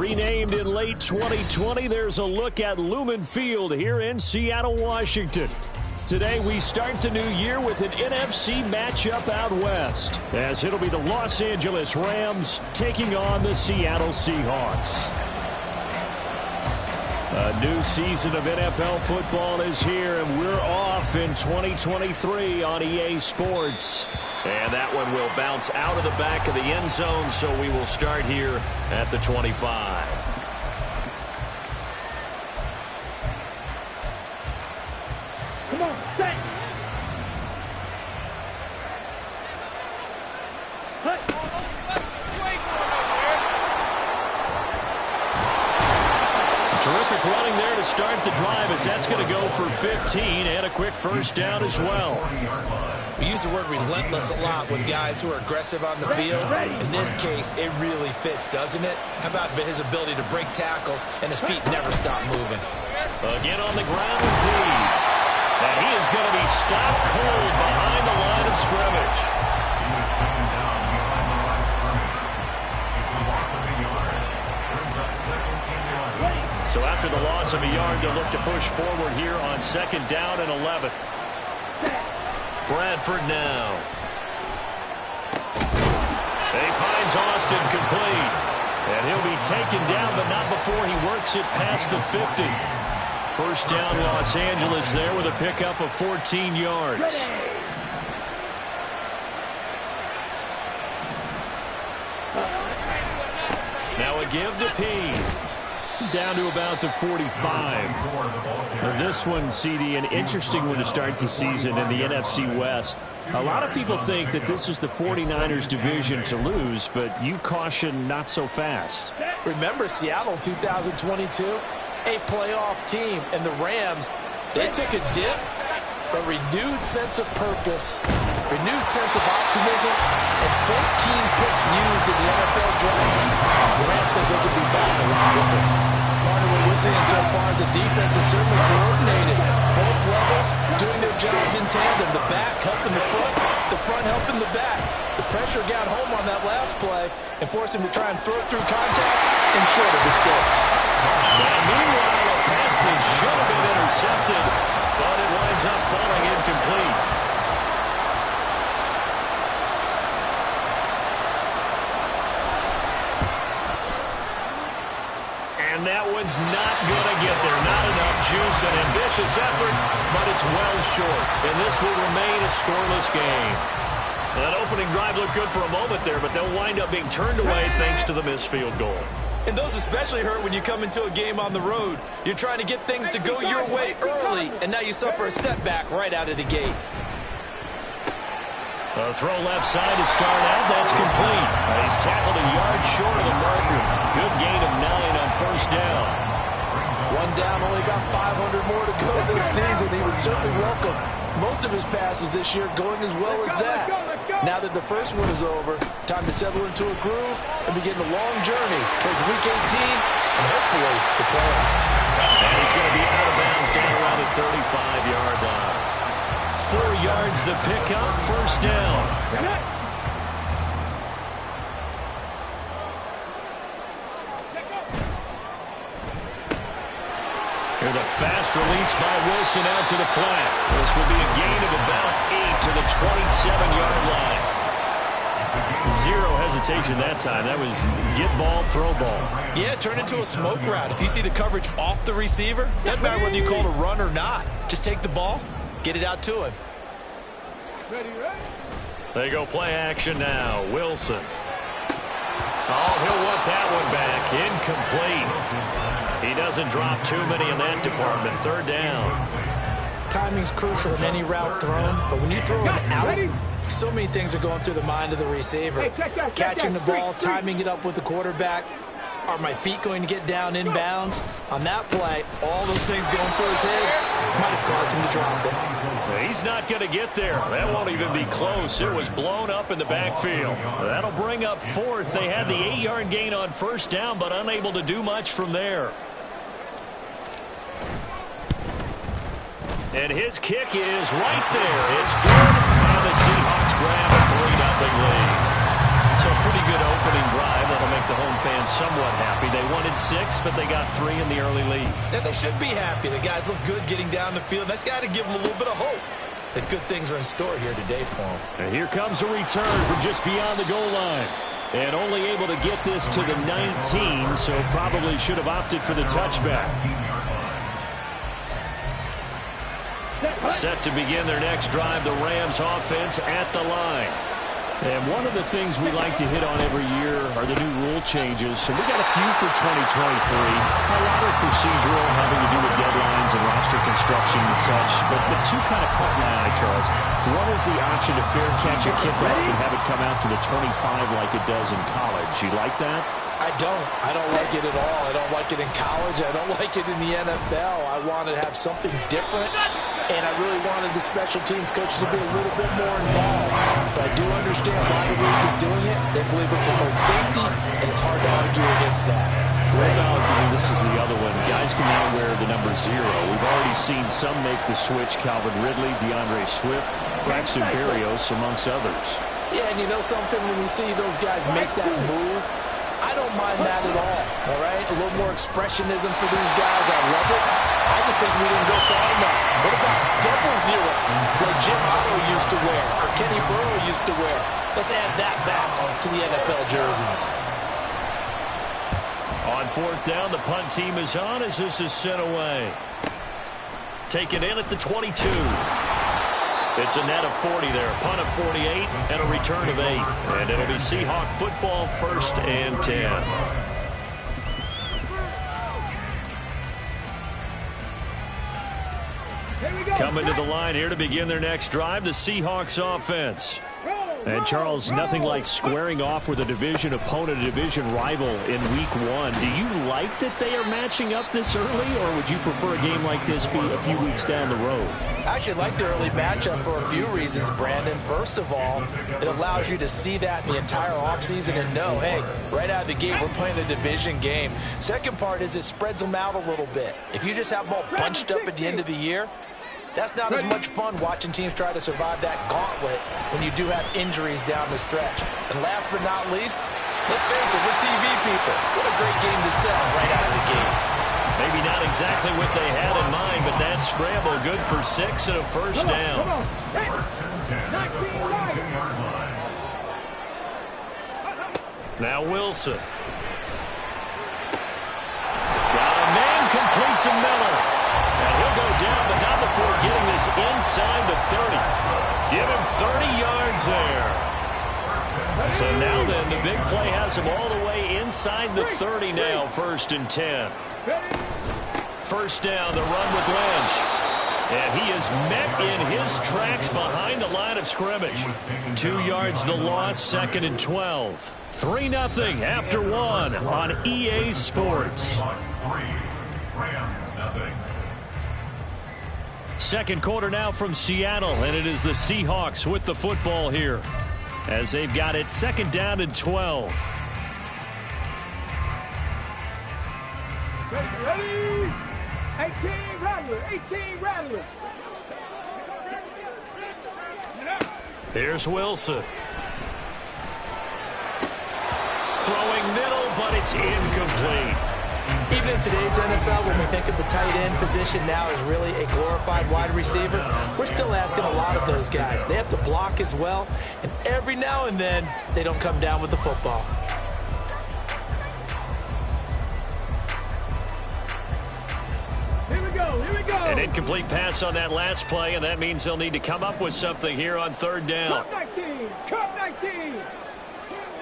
Renamed in late 2020, there's a look at Lumen Field here in Seattle, Washington. Today, we start the new year with an NFC matchup out west, as it'll be the Los Angeles Rams taking on the Seattle Seahawks. A new season of NFL football is here, and we're off in 2023 on EA Sports. And that one will bounce out of the back of the end zone, so we will start here at the 25. Come on, set. Terrific running there to start the drive, as that's going to go for 15 and a quick first down as well. We use the word relentless a lot with guys who are aggressive on the field. In this case, it really fits, doesn't it? How about his ability to break tackles and his feet never stop moving? Again on the ground with P. And he is going to be stopped cold behind the line of scrimmage. So after the loss of a yard, they'll look to push forward here on 2nd down and 11. Bradford now. He finds Austin complete. And he'll be taken down, but not before he works it past the 50. First down, Los Angeles there with a pickup of 14 yards. Now a give to P. Down to about the 45. Now this one, CD, an interesting one to start the season in the NFC West. A lot of people think that this is the 49ers division to lose, but you caution not so fast. Remember Seattle 2022? A playoff team, and the Rams, they took a dip, but renewed sense of purpose, renewed sense of optimism, and 14 picks used in the NFL draft. The Rams think they could be back a lot quicker. Part of what we're seeing so far is the defense is certainly coordinated. Both levels doing their jobs in tandem. The back helping the front helping the back. The pressure got home on that last play and forced him to try and throw through contact and short of the sticks. And meanwhile, a pass that should have been intercepted, but it winds up falling incomplete. And that one's not going to get there. Not enough juice, an ambitious effort, but it's well short. And this will remain a scoreless game. That opening drive looked good for a moment there, but they'll wind up being turned away thanks to the missed field goal. And those especially hurt when you come into a game on the road. You're trying to get things to go your way early, and now you suffer a setback right out of the gate. A throw left side to start out. That's complete. He's tackled a yard short of the marker. Good gain of 9 on first down. One down, only got 500 more to go this season. He would certainly welcome most of his passes this year going as well as that. Now that the first one is over, time to settle into a groove and begin the long journey towards Week 18 and hopefully the playoffs. And he's going to be out of bounds down around the 35-yard line. 4 yards the pickup, first down. Here's a fast release by Wilson out to the flat. This will be a gain of about 8 to the 27-yard line. Zero hesitation that time. That was get ball, throw ball. Yeah, turn into a smoke route. If you see the coverage off the receiver, doesn't matter whether you call it a run or not. Just take the ball, get it out to him. They go play action now. Wilson. Oh, he'll want that one back. Incomplete. He doesn't drop too many in that department. Third down. Timing's crucial in any route thrown, but when you throw it out, so many things are going through the mind of the receiver. Catching the ball, timing it up with the quarterback. Are my feet going to get down inbounds? On that play, all those things going through his head might have caused him to drop it. He's not going to get there. That won't even be close. It was blown up in the backfield. That'll bring up fourth. They had the 8-yard gain on first down, but unable to do much from there. And his kick is right there. It's good, and the Seahawks grab a 3-0 lead. So a pretty good opening drive. That'll make the home fans somewhat happy. They wanted 6, but they got 3 in the early lead. And they should be happy. The guys look good getting down the field. That's got to give them a little bit of hope that good things are in store here today for them. And here comes a return from just beyond the goal line. And only able to get this to the 19, so probably should have opted for the touchback. Set to begin their next drive, the Rams offense at the line. And one of the things we like to hit on every year are the new rule changes. And we got a few for 2023. A lot of procedural, having to do with deadlines and roster construction and such. But the two kind of caught my eye, Charles. One is the option to fair catch a kickoff and have it come out to the 25 like it does in college. You like that? I don't. I don't like it at all. I don't like it in college. I don't like it in the NFL. I want to have something different, and I really wanted the special teams coaches to be a little bit more involved. But I do understand why the league is doing it. They believe it promotes safety, and it's hard to argue against that. What about, this is the other one, guys can now wear the number 0. We've already seen some make the switch, Calvin Ridley, DeAndre Swift, Braxton Berrios, amongst others. Yeah, and you know something, when you see those guys make that move, I don't mind that at all right? A little more expressionism for these guys. I love it. I just think we didn't go far enough. What about 00, like Jim Otto used to wear, or Kenny Burrow used to wear? Let's add that back to the NFL jerseys. On 4th down, the punt team is on as this is sent away. Taken in at the 22. It's a net of 40 there. Punt of 48 and a return of 8. And it'll be Seahawk football, 1st and 10. Coming to the line here to begin their next drive, the Seahawks offense. And, Charles, nothing like squaring off with a division opponent, a division rival in Week 1. Do you like that they are matching up this early, or would you prefer a game like this be a few weeks down the road? I actually like the early matchup for a few reasons, Brandon. First of all, it allows you to see that in the entire offseason and know, hey, right out of the gate, we're playing a division game. Second part is it spreads them out a little bit. If you just have them all bunched up at the end of the year, that's not as much fun watching teams try to survive that gauntlet when you do have injuries down the stretch. And last but not least, let's face it, we're TV people. What a great game to sell right out of the gate. Maybe not exactly what they had in mind, but that scramble good for 6 and a 1st down. Now Wilson. Got a man complete to Miller. And he'll go down, but not before getting this inside the 30. Give him 30 yards there. So now then, the big play has him all the way inside the 30 now, 1st and 10. 1st down, the run with Lynch. And he is met in his tracks behind the line of scrimmage. 2 yards the loss, 2nd and 12. 3-0 after 1 on EA Sports. Second quarter now from Seattle, and it is the Seahawks with the football here as they've got it 2nd down and 12. Ready? 18 Rattler, 18 Rattler. Here's Wilson. Throwing middle, but it's incomplete. Even in today's NFL, when we think of the tight end position now as really a glorified wide receiver, we're still asking a lot of those guys. They have to block as well, and every now and then, they don't come down with the football. Here we go, here we go. An incomplete pass on that last play, and that means they'll need to come up with something here on 3rd down. Cup 19.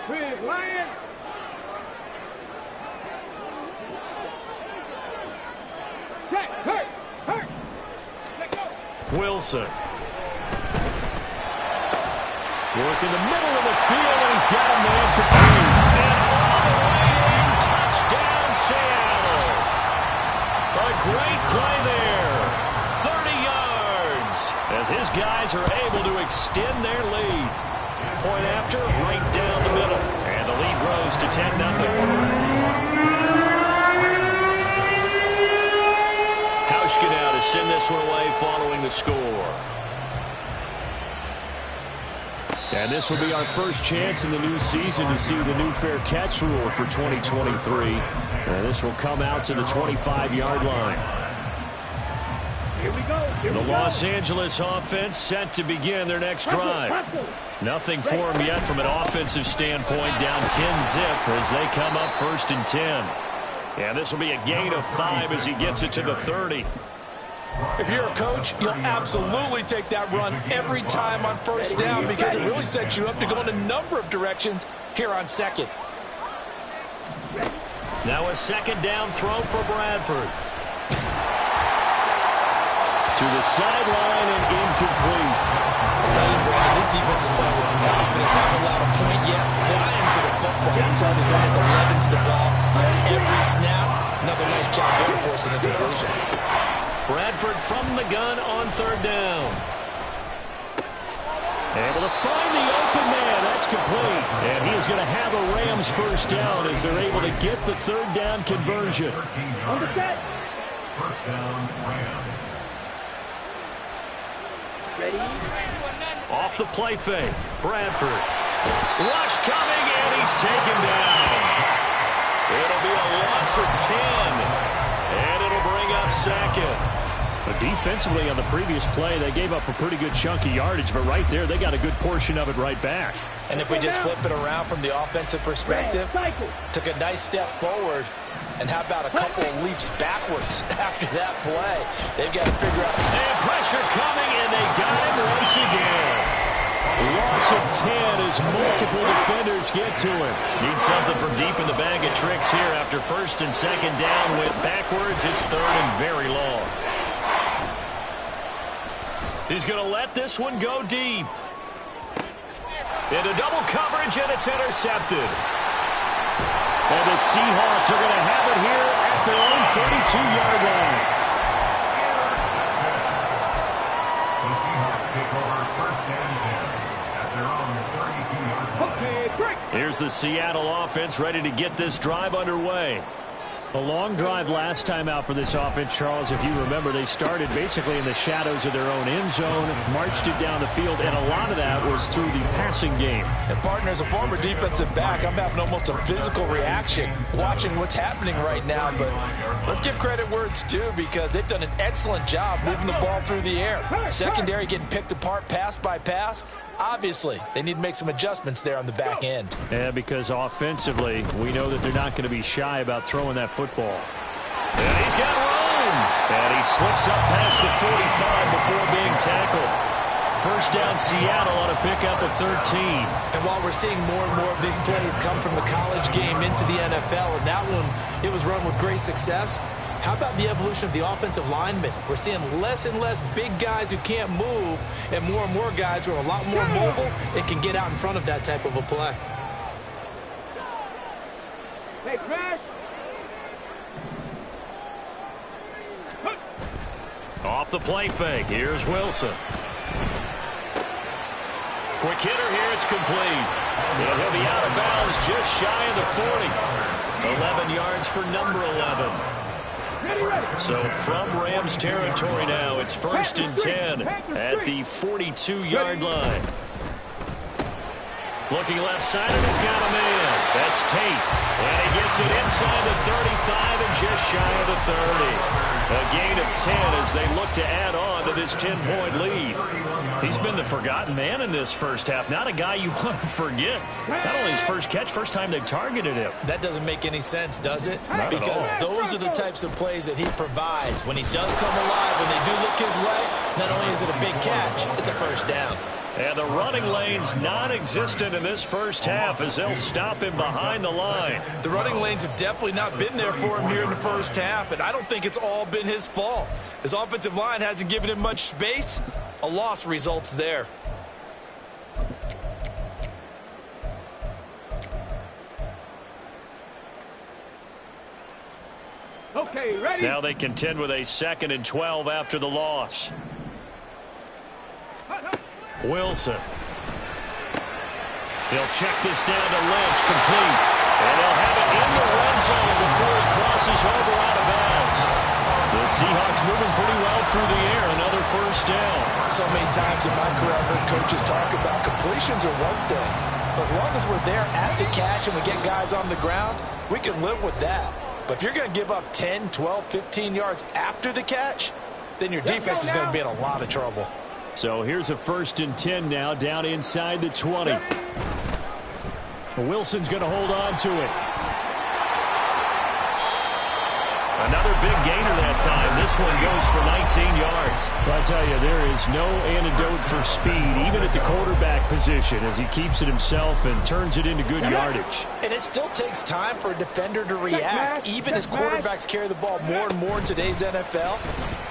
With Lion. Check, hurt. Let go. Wilson. Working the middle of the field, and he's got a man complete. And all the way in, touchdown Seattle. A great play there. 30 yards as his guys are able to extend their lead. Point after, right down the middle. And the lead grows to 10-0. Now to send this one away following the score. And this will be our first chance in the new season to see the new fair catch rule for 2023. And this will come out to the 25-yard line. Here we go. The Los Angeles offense set to begin their next drive. Nothing for them yet from an offensive standpoint, down 10-zip as they come up 1st and 10. And this will be a gain of 5 as he gets it to the 30. If you're a coach, you'll absolutely take that run every time on 1st down because it really sets you up to go in a number of directions here on 2nd. Now a 2nd down throw for Bradford. To the sideline and incomplete. I'll tell you, Brandon, this defense is playing with some confidence. Haven't allowed a point yet. Flying to the football. I'm telling you, it's almost 11 to the ball on every snap. Another nice job there forcing the completion. Bradford from the gun on 3rd down. Able to find the open man. That's complete. And he is going to have a Rams 1st down as they're able to get the 3rd down conversion. On the set. 1st down, Rams. Ready? Off the play fake. Bradford. Rush coming, and he's taken down. It'll be a loss of 10. And it'll bring up 2nd. But defensively on the previous play, they gave up a pretty good chunk of yardage. But right there, they got a good portion of it right back. And if we just flip it around from the offensive perspective, took a nice step forward. And how about a couple of leaps backwards after that play? They've got to figure out. And pressure coming, and they got him once again. Loss of 10 as multiple defenders get to him. Need something from deep in the bag of tricks here after 1st and 2nd down. Went backwards. It's 3rd and very long. He's going to let this one go deep. Into double coverage, and it's intercepted. And the Seahawks are going to have it here at their own 32-yard line. The Seahawks take over 1st and 10 at their own 32-yard line. Okay, break. Here's the Seattle offense ready to get this drive underway. A long drive last time out for this offense, Charles. If you remember, they started basically in the shadows of their own end zone, marched it down the field, and a lot of that was through the passing game. And partner, as a former defensive back, I'm having almost a physical reaction watching what's happening right now. But let's give credit where it's due because they've done an excellent job moving the ball through the air. Secondary getting picked apart pass by pass. Obviously, they need to make some adjustments there on the back end. Yeah, because offensively, we know that they're not going to be shy about throwing that football. And he's got room. And he slips up past the 45 before being tackled. 1st down, Seattle on a pickup of 13. And while we're seeing more and more of these plays come from the college game into the NFL, and that one, it was run with great success, how about the evolution of the offensive linemen? We're seeing less and less big guys who can't move and more guys who are a lot more mobile and can get out in front of that type of a play. Hey, Crash. Off the play fake. Here's Wilson. Quick hitter here. It's complete. And he'll be out of bounds just shy of the 40. 11 yards for number 11. So from Rams territory now, it's 1st and 10 at the 42-yard line. Looking left side, and he's got a man. That's Tate. And he gets it inside the 35 and just shy of the 30. A gain of 10 as they look to add on to this 10-point lead. He's been the forgotten man in this first half. Not a guy you want to forget. Not only his first catch, first time they've targeted him. That doesn't make any sense, does it? Not because those are the types of plays that he provides. When he does come alive, when they do look his way, not only is it a big catch, it's a 1st down. And the running lane's non-existent in this first half as they'll stop him behind the line. The running lanes have definitely not been there for him here in the first half, and I don't think it's all been his fault. His offensive line hasn't given him much space. A loss results there. Okay, ready? Now they contend with a 2nd and 12 after the loss. Wilson. He'll check this down to Lynch, complete. And they'll have it in the red zone before he crosses over out of bounds. The The Seahawks moving pretty well through the air. Another first down. So many times in my career I've heard coaches talk about completions are one thing. But as long as we're there at the catch and we get guys on the ground, we can live with that. But if you're going to give up 10, 12, 15 yards after the catch, then your defense is going to be in a lot of trouble. So here's a 1st and 10 now, down inside the 20. Wilson's going to hold on to it. Another big gainer that time. This one goes for 19 yards. Well, I tell you, there is no antidote for speed, even at the quarterback position, as he keeps it himself and turns it into good yardage. And it still takes time for a defender to react. Even as quarterbacks carry the ball more and more in today's NFL,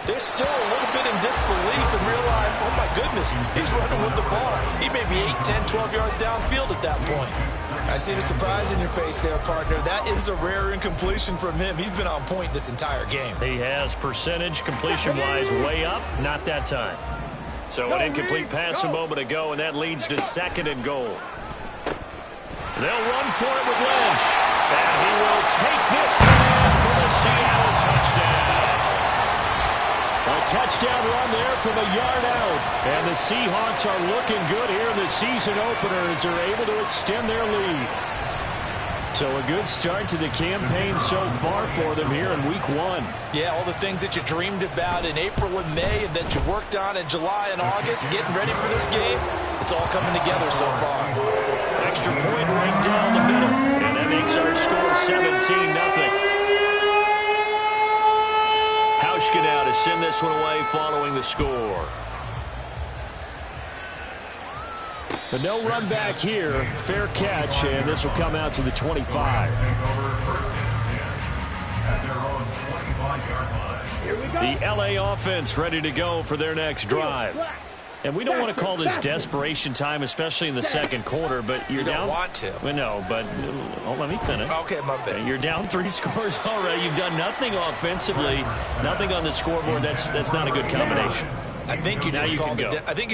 they're still a little bit in disbelief and realize, oh my goodness, he's running with the ball. He may be 8, 10, 12 yards downfield at that point. I see the surprise in your face there, partner. That is a rare incompletion from him. He's been on point this entire game. He has percentage completion-wise way up, not that time. So an incomplete pass a moment ago, and that leads to 2nd and goal. They'll run for it with Lynch. And he will take this one for the Seattle touchdown. A touchdown run there from a yard out. And the Seahawks are looking good here in the season opener as they're able to extend their lead. So a good start to the campaign so far for them here in week 1. Yeah, all the things that you dreamed about in April and May and that you worked on in July and August, getting ready for this game, it's all coming together so far. Extra point right down the middle. And that makes our score 17-0. Hauschka now to send this one away following the score. But no run back here. Fair catch, and this will come out to the 25. The LA offense ready to go for their next drive. And we don't want to call this desperation time, especially in the second quarter, but you're down. You don't want to. Well, no, but let me finish. Okay, my bad. You're down 3 scores already. You've done nothing offensively, nothing on the scoreboard. That's not a good combination. I think you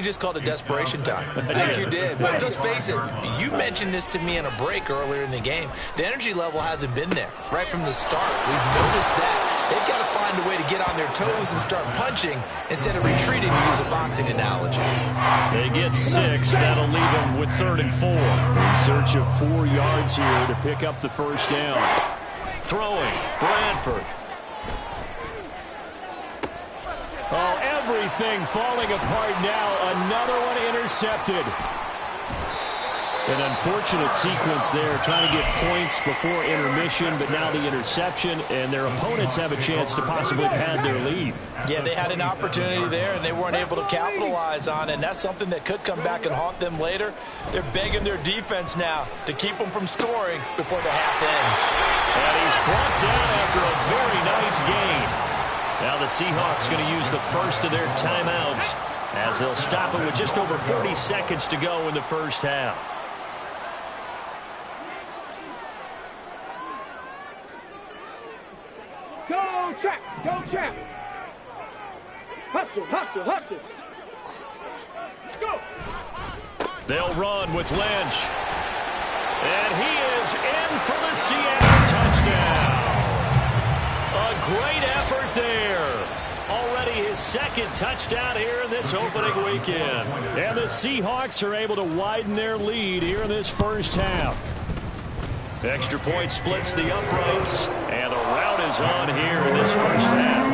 just called it desperation time. I think you did. But let's face it, you mentioned this to me in a break earlier in the game. The energy level hasn't been there right from the start. We've noticed that. They've got to find a way to get on their toes and start punching instead of retreating, to use a boxing analogy. They get 6. That'll leave them with 3rd and 4. In search of 4 yards here to pick up the first down. Throwing, Bradford. Oh, everything falling apart now. Another one intercepted. An unfortunate sequence there, trying to get points before intermission, but now the interception, and their opponents have a chance to possibly pad their lead. Yeah, they had an opportunity there, and they weren't able to capitalize on it, and that's something that could come back and haunt them later. They're begging their defense now to keep them from scoring before the half ends. And he's brought down after a very nice gain. Now the Seahawks going to use the first of their timeouts as they'll stop it with just over 40 seconds to go in the first half. Go, Trap! Go, Trap! Hustle, hustle, hustle! Go! They'll run with Lynch. And he is in for the Seattle touchdown. A great effort there. Already his 2nd touchdown here in this opening weekend. And the Seahawks are able to widen their lead here in this first half. Extra point splits the uprights, and the rout is on here in this first half.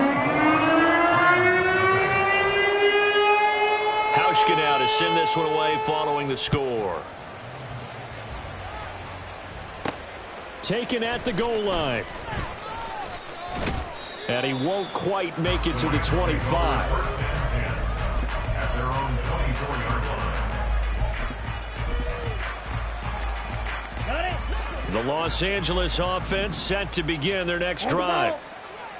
Hauschka now to send this one away following the score. Taken at the goal line. And he won't quite make it to the 25. At their own 24-yard line. The Los Angeles offense set to begin their next drive.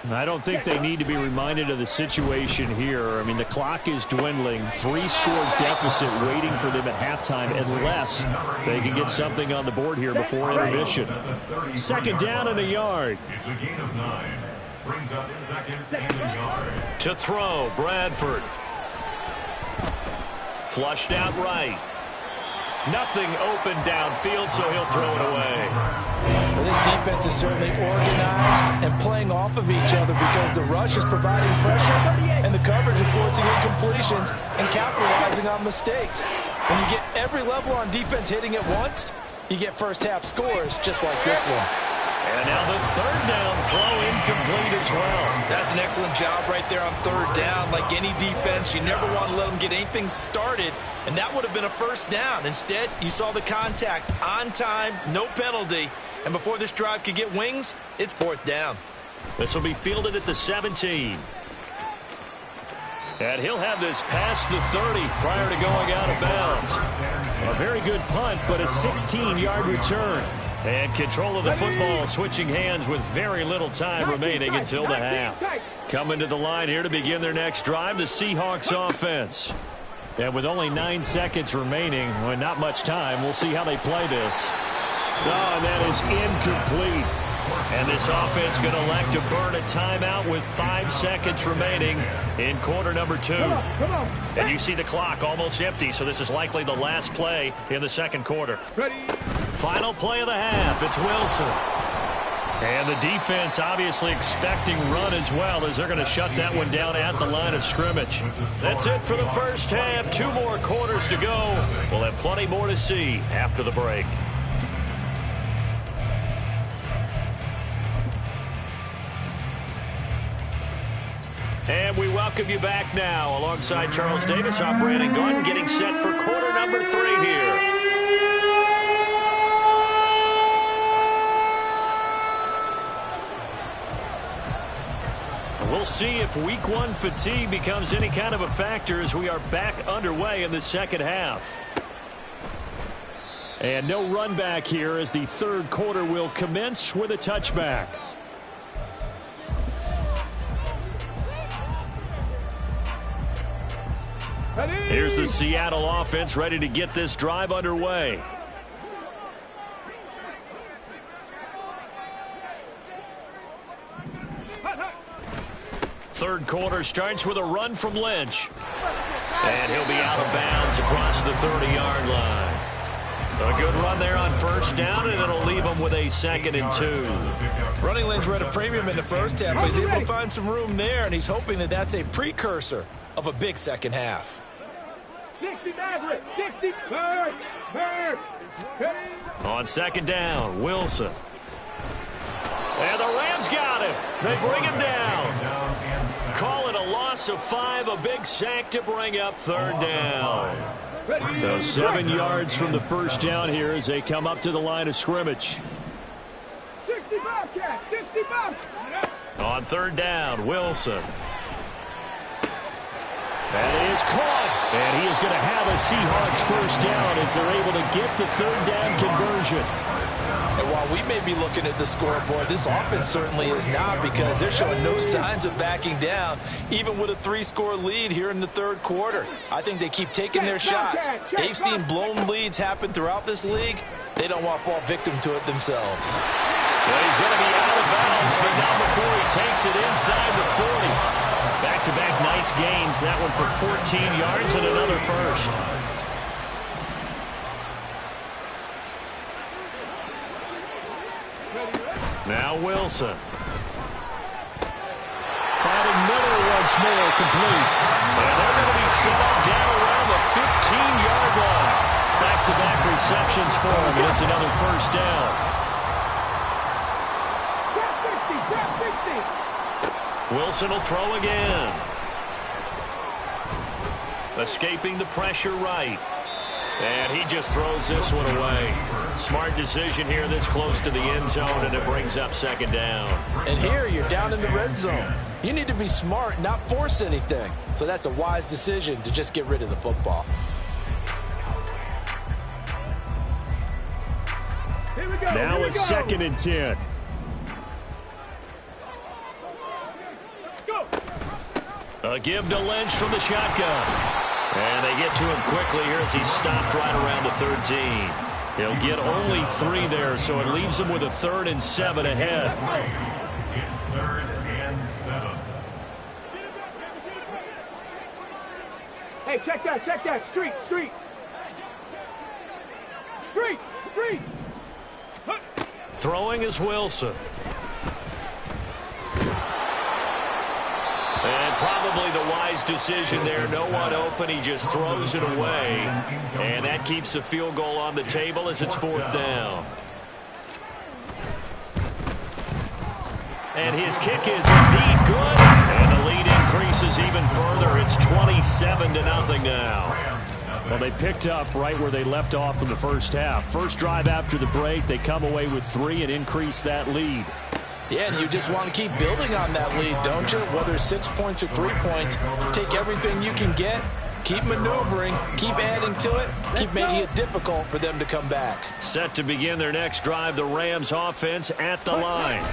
I don't think they need to be reminded of the situation here. I mean, the clock is dwindling. 3-score deficit waiting for them at halftime unless they can get something on the board here before intermission. 2nd down and a yard. It's a gain of 9. Brings up 2nd and a yard. To throw, Bradford. Flushed out right. Nothing open downfield, so he'll throw it away. Well, this defense is certainly organized and playing off of each other because the rush is providing pressure and the coverage is forcing incompletions and capitalizing on mistakes. When you get every level on defense hitting at once, you get first half scores just like this one. And now the third down throw incomplete as well. That's an excellent job right there on third down. Like any defense, you never want to let them get anything started, and that would have been a first down. Instead, you saw the contact on time, no penalty, and before this drive could get wings, it's fourth down. This will be fielded at the 17. And he'll have this past the 30 prior to going out of bounds. A very good punt, but a 16-yard return. And control of the football switching hands with very little time remaining until the half. Coming to the line here to begin their next drive, the Seahawks offense. And with only 9 seconds remaining, well, not much time, we'll see how they play this. Oh, and that is incomplete. And this offense going to elect to burn a timeout with 5 seconds remaining in quarter number 2. And you see the clock almost empty, so this is likely the last play in the second quarter. Final play of the half, it's Wilson. And the defense obviously expecting run as well, as they're going to shut that one down at the line of scrimmage. That's it for the first half. 2 more quarters to go. We'll have plenty more to see after the break. And we welcome you back now. Alongside Charles Davis, I'm Brandon Gunn, getting set for quarter number 3 here. We'll see if week 1 fatigue becomes any kind of a factor as we are back underway in the second half. And no run back here as the third quarter will commence with a touchback. Here's the Seattle offense ready to get this drive underway. Third quarter starts with a run from Lynch. And he'll be out of bounds across the 30-yard line. A good run there on first down, and it'll leave him with a 2nd and 2. Running lanes were at a premium in the first half, but he's able to find some room there, and he's hoping that that's a precursor of a big second half. 60 Maverick, 60 Bird. On second down, Wilson. And the Rams got him. They bring him down. Call it a loss of 5, a big sack to bring up third down. So 7 yards from the first down here as they come up to the line of scrimmage. 65 cat, 65. On third down, Wilson. That is caught. And he is going to have a Seahawks first down as they're able to get the third down conversion. And while we may be looking at the scoreboard, this offense certainly is not, because they're showing no signs of backing down, even with a 3-score lead here in the third quarter. I think they keep taking their shots. They've seen blown leads happen throughout this league. They don't want to fall victim to it themselves. Well, he's going to be out of bounds, but not before he takes it inside the 40. Back-to-back nice gains. That one for 14 yards and another first. Now Wilson. Finding Miller once more, complete. And they're going to be set up down around the 15-yard line. Back-to-back receptions for him, and it's another first down. Wilson will throw again. Escaping the pressure right. And he just throws this one away. Smart decision here this close to the end zone, and it brings up second down. And here you're down in the red zone. You need to be smart, not force anything. So that's a wise decision to just get rid of the football. Here we go. Now a 2nd and 10. A give to Lynch from the shotgun. And they get to him quickly here as he's stopped right around the 13. He'll get only 3 there, so it leaves him with a 3rd and 7 ahead. It's 3rd and 7. Hey, check that, street. 3. Throwing is Wilson. And probably the wise decision there. No one open. He just throws it away. And that keeps the field goal on the table as it's 4th down. And his kick is indeed good. And the lead increases even further. It's 27-0 now. Well, they picked up right where they left off in the first half. First drive after the break, they come away with 3 and increase that lead. Yeah, and you just want to keep building on that lead, don't you? Whether it's 6 points or 3 points, take everything you can get, keep maneuvering, keep adding to it, keep making it difficult for them to come back. Set to begin their next drive, the Rams offense at the line.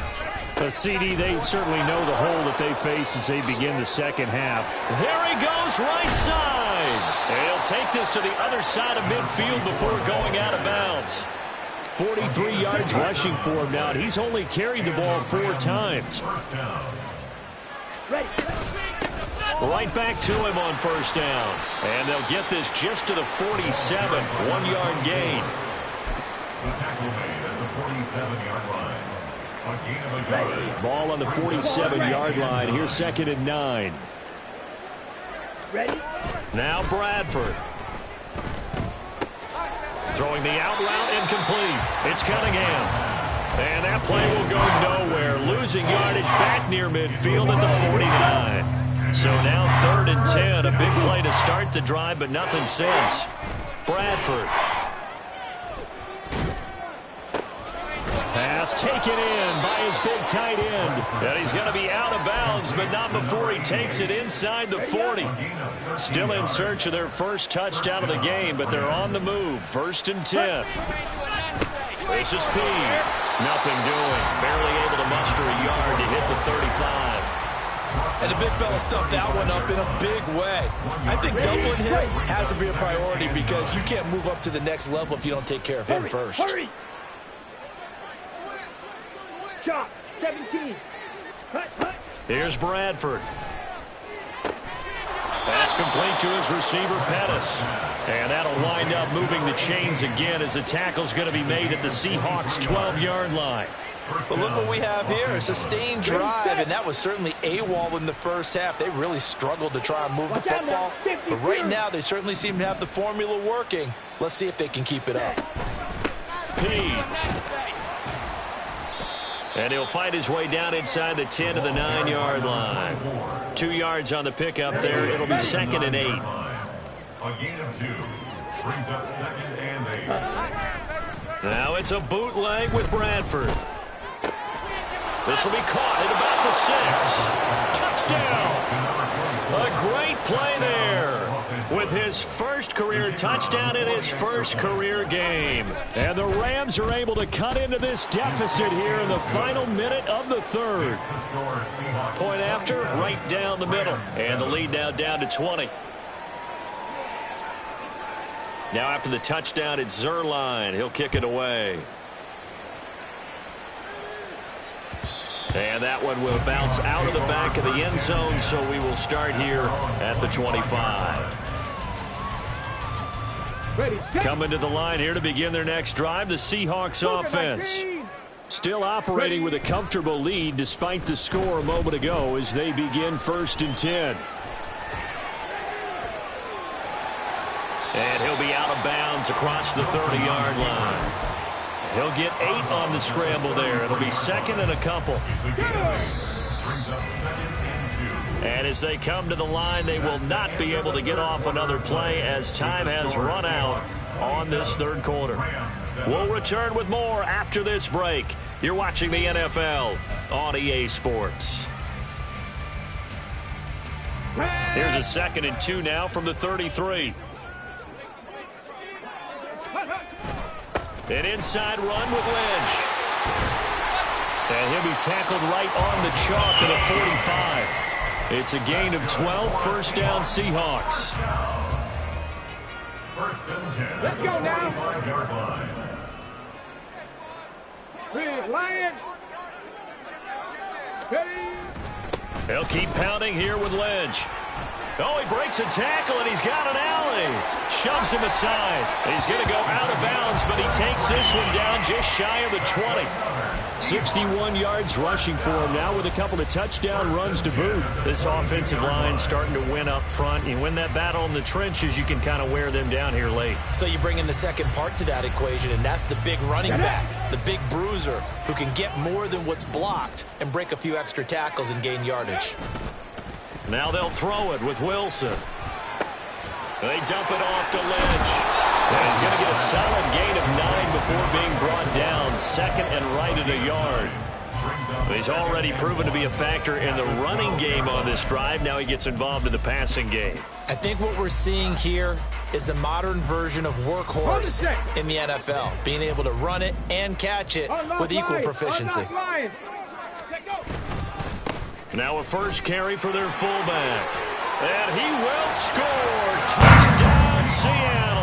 But CD, they certainly know the hole that they face as they begin the second half. There he goes, right side. And he'll take this to the other side of midfield before going out of bounds. 43 yards rushing for him now, and he's only carried the ball 4 times. Right back to him on first down. And they'll get this just to the 47, 1-yard gain. The tackle made at the 47-yard line. A gain of a yard. Ball on the 47-yard line. Here's 2nd and 9. Ready? Now Bradford. Throwing the out route, incomplete. It's Cunningham. And that play will go nowhere. Losing yardage back near midfield at the 49. So now 3rd and 10. A big play to start the drive, but nothing since. Bradford. Pass taken in by his big tight end. And he's going to be out of bounds, but not before he takes it inside the 40. Still in search of their first touchdown of the game, but they're on the move. 1st and 10. This is P. Nothing doing. Barely able to muster a yard to hit the 35. And the big fella stuffed that one up in a big way. I think doubling him has to be a priority because you can't move up to the next level if you don't take care of him first. Hurry! Shot, 17. Hut. Here's Bradford. Pass complete to his receiver, Pettis. And that'll wind up moving the chains again as the tackle's going to be made at the Seahawks' 12-yard line. But look what we have here, a sustained drive, and that was certainly AWOL in the first half. They really struggled to try and move the football. But right now, they certainly seem to have the formula working. Let's see if they can keep it up. P. And he'll fight his way down inside the 10 to the 9-yard line. 2 yards on the pickup there. It'll be 2nd and 8. A gain of 2 brings up 2nd and 8. Now it's a bootleg with Bradford. This will be caught at about the 6. Touchdown! A great play there with his first career touchdown in his first career game. And the Rams are able to cut into this deficit here in the final minute of the 3rd. Point after, right down the middle. And the lead now down to 20. Now after the touchdown, it's Zerline. He'll kick it away. And that one will bounce out of the back of the end zone, so we will start here at the 25. Coming to the line here to begin their next drive, the Seahawks offense. Still operating with a comfortable lead despite the score a moment ago as they begin 1st and 10. And he'll be out of bounds across the 30-yard line. He'll get 8 on the scramble there. It'll be 2nd and a couple. And as they come to the line, they will not be able to get off another play as time has run out on this 3rd quarter. We'll return with more after this break. You're watching the NFL on EA Sports. Here's a 2nd and 2 now from the 33. An inside run with Lynch. And he'll be tackled right on the chalk at a 45. It's a gain of 12, 1st down Seahawks. 1st and 10. Let's go now. 5-yard line. Lion. They'll keep pounding here with Lynch. Oh, he breaks a tackle, and he's got an alley. Shoves him aside. He's going to go out of bounds, but he takes this one down just shy of the 20. 61 yards rushing for him now with a couple of touchdown runs to boot. This offensive line starting to win up front. You win that battle in the trenches, you can kind of wear them down here late. So you bring in the second part to that equation, and that's the big running back, the big bruiser, who can get more than what's blocked and break a few extra tackles and gain yardage. Now they'll throw it with Wilson. They dump it off to Lynch. And he's going to get a solid gain of 9 before being brought down. Second and right at a yard. He's already proven to be a factor in the running game on this drive. Now he gets involved in the passing game. I think what we're seeing here is the modern version of workhorse in the NFL, being able to run it and catch it with equal proficiency. Now a first carry for their fullback. And he will score. Touchdown, Seattle.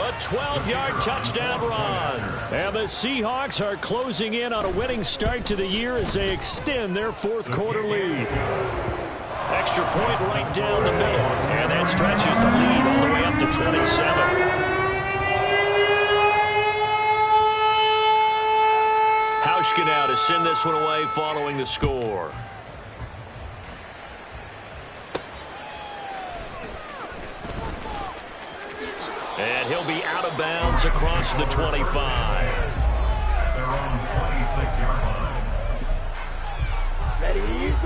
A 12-yard touchdown run. And the Seahawks are closing in on a winning start to the year as they extend their fourth quarter lead. Extra point right down the middle. And that stretches the lead all the way up to 27. Hauschka now to send this one away following the score. And he'll be out of bounds across the 25. At their own 26-yard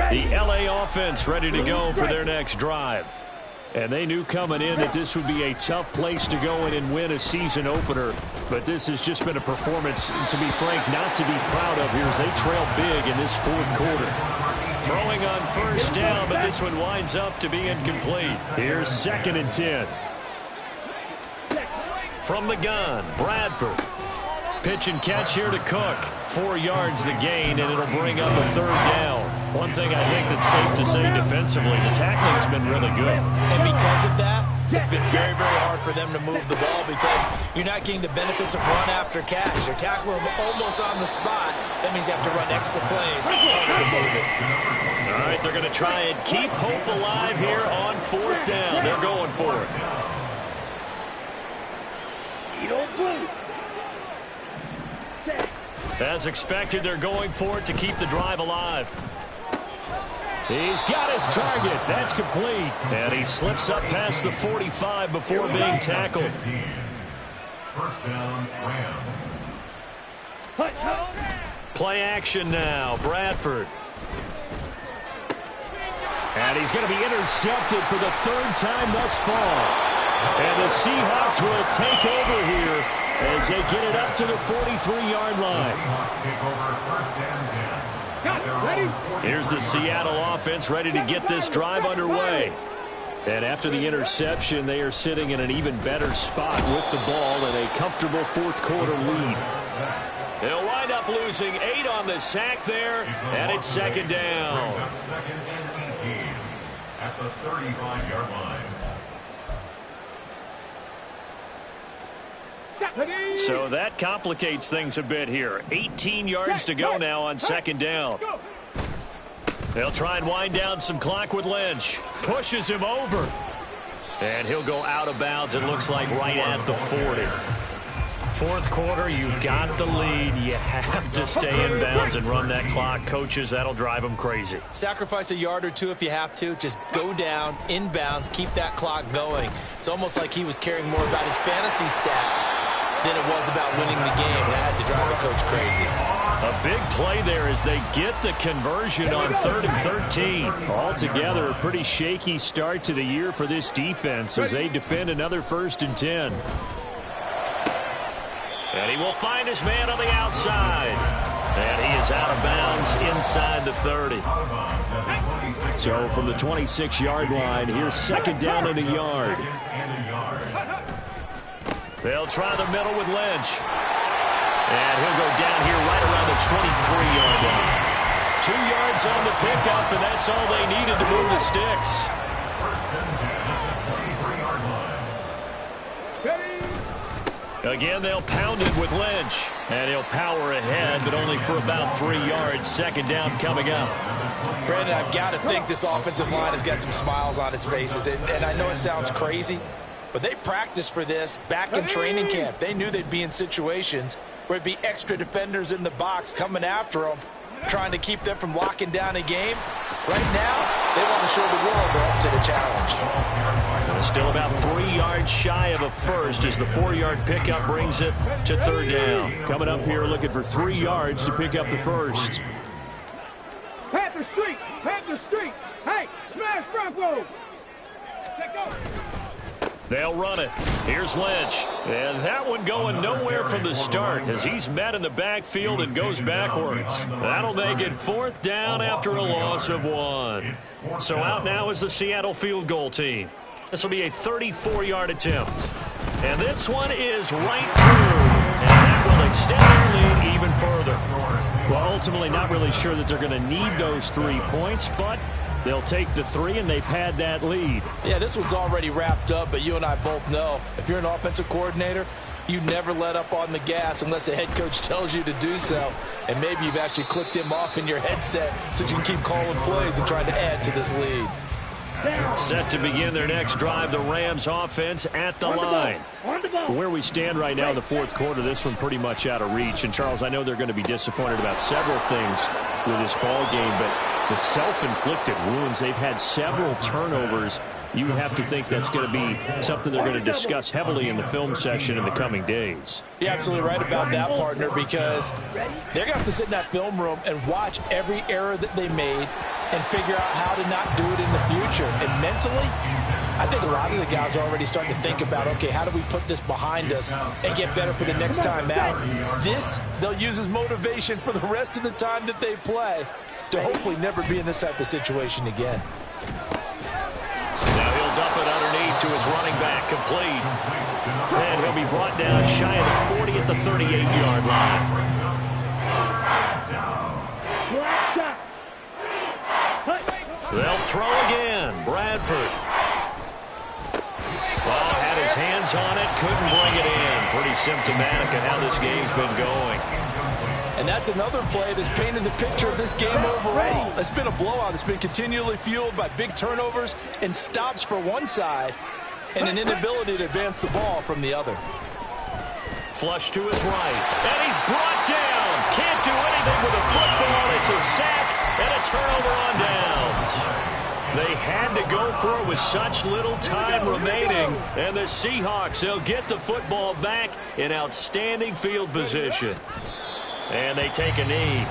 line. The LA offense ready to go for their next drive. And they knew coming in that this would be a tough place to go in and win a season opener. But this has just been a performance, to be frank, not to be proud of here as they trail big in this fourth quarter. Throwing on first down, but this one winds up to be incomplete. Here's 2nd and 10. From the gun, Bradford. Pitch and catch here to Cook. 4 yards the gain, and it'll bring up a 3rd down. One thing I think that's safe to say defensively, the tackling's been really good. And because of that, it's been very, very hard for them to move the ball because you're not getting the benefits of run after catch. You're tackling them almost on the spot. That means you have to run extra plays harder to move it. All right, they're going to try and keep hope alive here on 4th down. They're going for it. As expected, they're going for it to keep the drive alive. He's got his target. That's complete. And he slips up past the 45 before being tackled. First down, Rams. Play action now. Bradford. And he's going to be intercepted for the 3rd time thus far. And the Seahawks will take over here as they get it up to the 43-yard line. Here's the Seattle offense ready to get this drive underway. And after the interception, they are sitting in an even better spot with the ball and a comfortable fourth quarter lead. They'll wind up losing 8 on the sack there, and it's 2nd down. Second and 18 at the 35-yard line. So that complicates things a bit here. 18 yards to go now on 2nd down. They'll try and wind down some clock with Lynch. Pushes him over. And he'll go out of bounds, it looks like, right at the 40. Fourth quarter, you've got the lead. You have to stay in bounds and run that clock. Coaches, that'll drive them crazy. Sacrifice a yard or two if you have to. Just go down, in bounds, keep that clock going. It's almost like he was caring more about his fantasy stats than it was about winning the game. That has to drive a coach crazy. A big play there as they get the conversion on 3rd and 13. Altogether, a pretty shaky start to the year for this defense as they defend another 1st and 10. And he will find his man on the outside. And he is out of bounds inside the 30. So from the 26-yard line, here's 2nd down and a yard. They'll try the middle with Lynch. And he'll go down here right around the 23-yard line. 2 yards on the pickup, and that's all they needed to move the sticks. Again, they'll pound it with Lynch. And he'll power ahead, but only for about 3 yards. 2nd down coming up. Brandon, I've got to think this offensive line has got some smiles on its faces. And I know it sounds crazy, but they practiced for this back in training camp. They knew they'd be in situations where it'd be extra defenders in the box coming after them, trying to keep them from locking down a game. Right now, they want to show the world they're up to the challenge. Still about 3 yards shy of a first as the 4-yard pickup brings it to third down. Coming up here looking for 3 yards to pick up the first. Panther Street! Panther Street! Hey, smash Bronco! Let go! They'll run it. Here's Lynch. And that one going nowhere from the start as he's met in the backfield and goes backwards. That'll make it fourth down after a loss of 1. So out now is the Seattle field goal team. This will be a 34-yard attempt. And this one is right through. And that will extend their lead even further. Well, ultimately not really sure that they're going to need those 3 points, but they'll take the 3 and they've had that lead. Yeah, this one's already wrapped up, but you and I both know if you're an offensive coordinator, you never let up on the gas unless the head coach tells you to do so. And maybe you've actually clicked him off in your headset so you can keep calling plays and trying to add to this lead. Set to begin their next drive, the Rams offense at the line. Where we stand right now in the fourth quarter, this one pretty much out of reach. And, Charles, I know they're going to be disappointed about several things with this ball game, but the self-inflicted wounds, they've had several turnovers. You would have to think that's going to be something they're going to discuss heavily in the film session in the coming days. You're absolutely right about that, partner, because they're going to have to sit in that film room and watch every error that they made and figure out how to not do it in the future. And mentally, I think a lot of the guys are already starting to think about, okay, how do we put this behind us and get better for the next time out? This, they'll use as motivation for the rest of the time that they play to hopefully never be in this type of situation again. Now he'll dump it underneath to his running back, complete. And he'll be brought down shy of the 40 at the 38-yard line. They'll throw again. Bradford. Well, had his hands on it, couldn't bring it in. Pretty symptomatic of how this game's been going. And that's another play that's painted the picture of this game overall. It's been a blowout. It's been continually fueled by big turnovers and stops for one side and an inability to advance the ball from the other. Flush to his right. And he's brought down. Can't do anything with a football. It's a sack and a turnover on downs. They had to go for it with such little time remaining. And the Seahawks, they'll get the football back in outstanding field position. And they take a knee.